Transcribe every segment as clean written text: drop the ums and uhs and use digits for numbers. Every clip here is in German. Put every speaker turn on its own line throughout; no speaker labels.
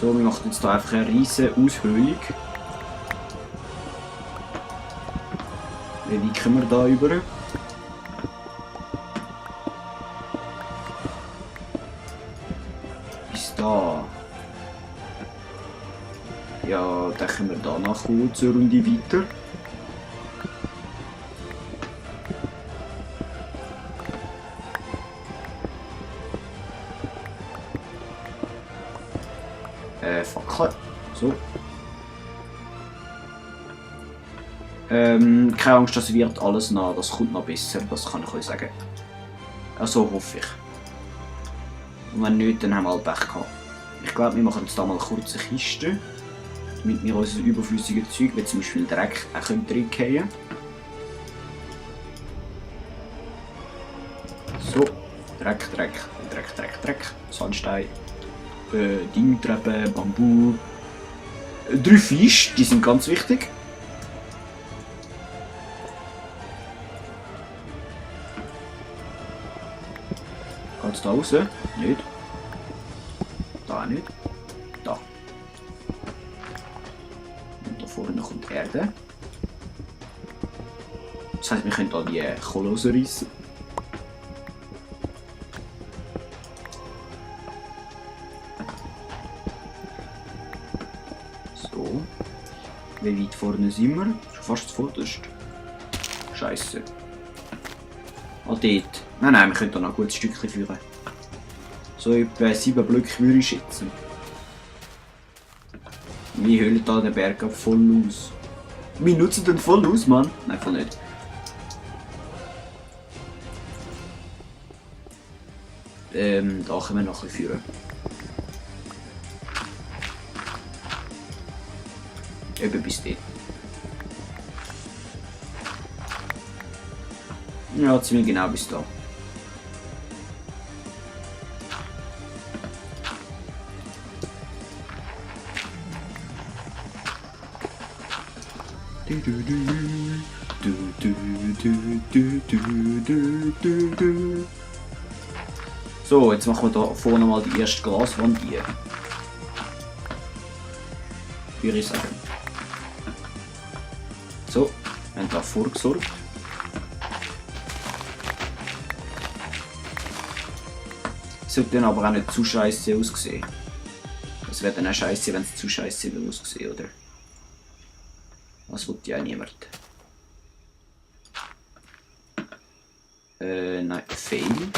So, wir machen jetzt hier einfach eine riesige Aushöhlung. Wie weit kommen wir da über? Bis da. Ja, dann können wir da nach zur Runde weiter. Fackeln. So. Keine Angst, das wird alles nach. Das kommt noch besser, das kann ich euch sagen. Also hoffe ich. Und wenn nicht, dann haben wir halt Pech gehabt. Ich glaube, wir machen jetzt da mal eine kurze Kiste. Damit wir unser überflüssiges Zeug, wie zum Beispiel Dreck, auch reingehen können. So. Dreck. Sandstein. Dingtreppe, Bambu. 3 Fische, die sind ganz wichtig. Geht's da raus? Nicht. Da nicht. Da. Und da vorne kommt die Erde. Das heisst, wir können hier die Kohle rausreißen. So. Wie weit vorne sind wir? Schon fast zuvorderst. Scheiße. Ah, dort. Nein, wir können hier noch ein gutes Stückchen führen. So etwa 7 Blöcke würde ich schätzen. Wir höhlen hier den Berg voll aus. Wir nutzen den voll aus, Mann. Nein, voll nicht. Da können wir noch ein bisschen führen. Eben bis dort. Ja, ziemlich genau bis da. So, jetzt machen wir da vorne mal die erste Glaswand hier. Würde ich sagen. So, wir haben da vorgesorgt. Sollte dann aber auch nicht zu scheiße aussehen. Es wäre dann auch scheiße, wenn es zu scheiße aussehen, oder? Das will ja niemand. Nein, Fail.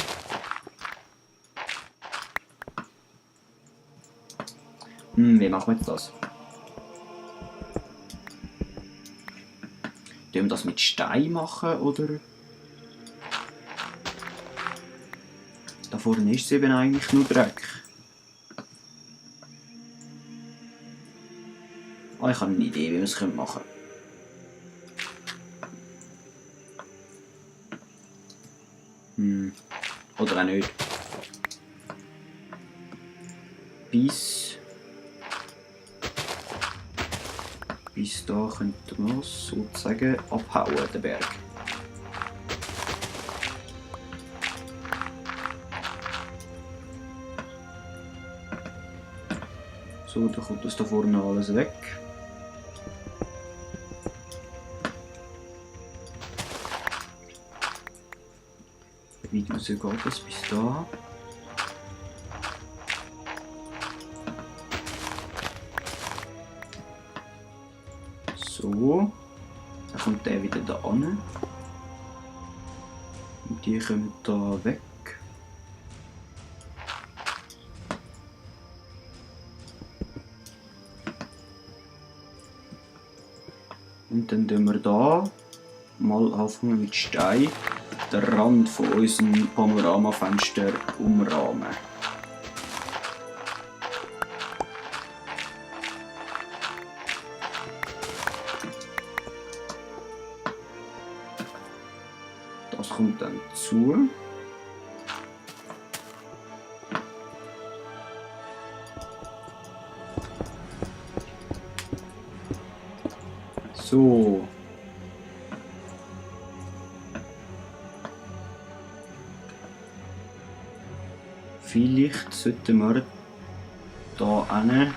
Wie machen wir jetzt das? Tun wir das mit Stein machen, oder? Da vorne ist es eben eigentlich nur Dreck. Oh, ich habe eine Idee, wie wir es machen können. Oder auch nicht. Bis da könnte man sozusagen abhauen, den Berg. So, dann kommt das da vorne alles weg. Wie weit raus geht das bis da? So. Dann kommt der wieder da an. Und die kommen da weg. Und dann tun wir da mal anfangen mit Stein den Rand von unserem Panoramafenster umrahmen. Das kommt dann zu. So. Vielleicht sollten wir Da hin.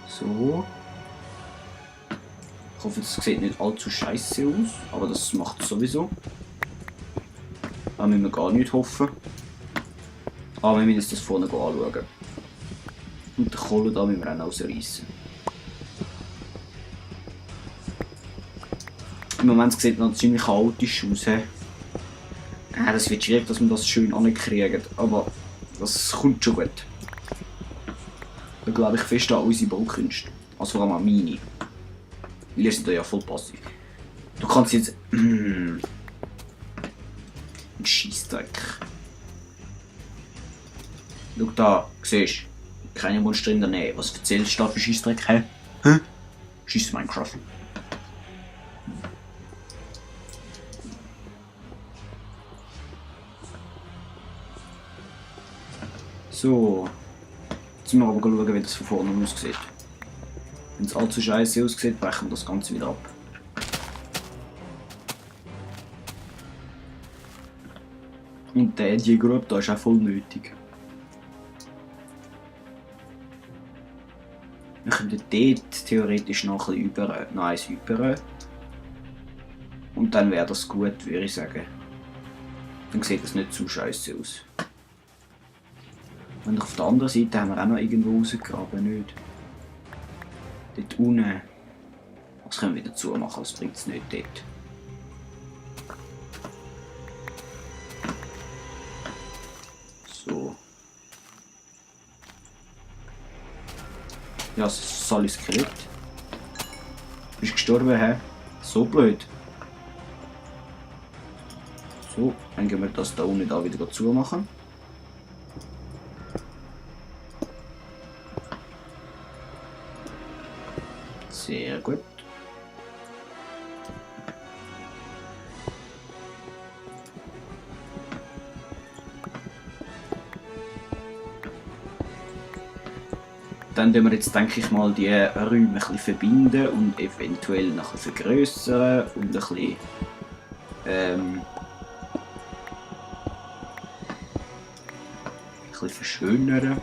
So. Ich hoffe, das sieht nicht allzu scheiße aus, aber das macht es sowieso. Da müssen wir gar nicht hoffen. Aber wir müssen uns das vorne anschauen. Und den Kohle da müssen wir auch rausreißen. Im Moment sieht es noch ziemlich chaotisch aus. Das wird schwierig, dass wir das schön ankriegen, aber das kommt schon gut. Da glaube ich fest an unsere Baukünste. Also vor allem an meine. Weil ihr seid ja voll passiv. Du kannst jetzt... Ein Scheissdreck. Schau da, siehst du? Keine Monster in der Nähe. Was erzählst du da für Scheissdreck? Hä? Scheiss Minecraft. So. Jetzt müssen wir aber schauen, wie das von vorne aussieht. Wenn es allzu scheiße aussieht, brechen wir das Ganze wieder ab. Und die Grube da ist auch voll nötig. Wir könnten dort theoretisch noch ein bisschen noch eins über. Und dann wäre das gut, würde ich sagen. Dann sieht das nicht zu scheiße aus. Und auf der anderen Seite haben wir auch noch irgendwo rausgegraben, nicht? Dort unten. Das können wir wieder zumachen, das bringt es nicht dort. So. Ja, es ist alles Skelett. Bist du gestorben, hä? So blöd. So, dann gehen wir das da unten da wieder zumachen. Sehr gut. Dann tun wir jetzt, denke ich mal, die Räume ein bisschen verbinden und eventuell noch ein bisschen vergrössern und ein bisschen verschönern.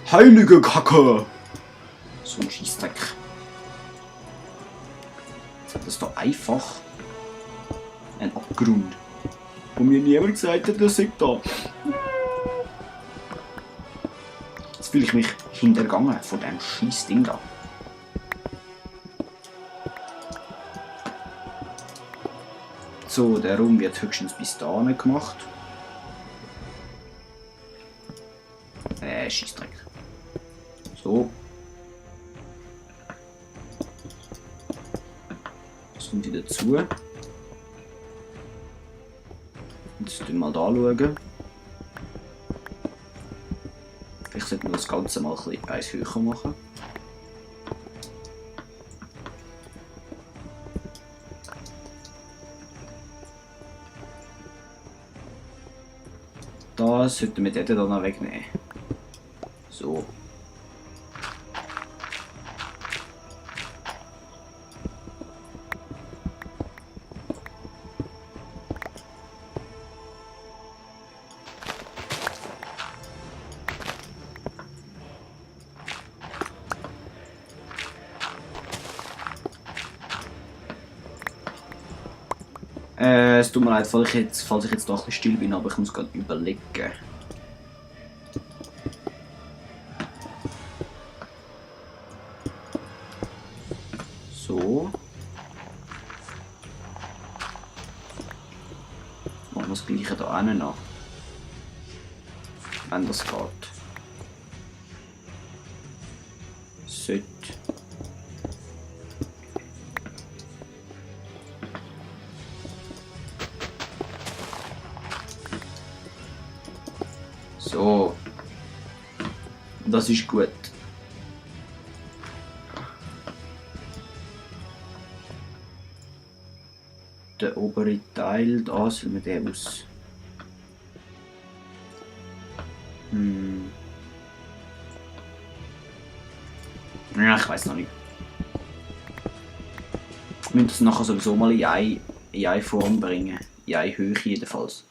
Heilige Kacke! So ein Scheissdreck. Jetzt hat das da einfach ein Abgrund. Wo mir niemand gesagt hat, dass ich da. Jetzt fühle ich mich hintergangen von diesem Scheissding da. So, der Raum wird höchstens bis dahin gemacht. Scheissdreck. So. Das kommt wieder zu. Jetzt schauen wir mal da. Schauen. Vielleicht sollten wir das Ganze mal ein bisschen eins höher machen. Das sollten wir dort dann noch wegnehmen. So. Es tut mir leid, falls ich jetzt doch ein bisschen still bin, aber ich muss gerade überlegen. So. Machen wir das gleiche da hinten noch. Wenn das geht. Sollte. So. Das ist gut. Der obere Teil, da sollen wir den aus. Ja, ich weiß noch nicht. Wir müssen das nachher sowieso mal in eine Form bringen. In eine Höhe jedenfalls.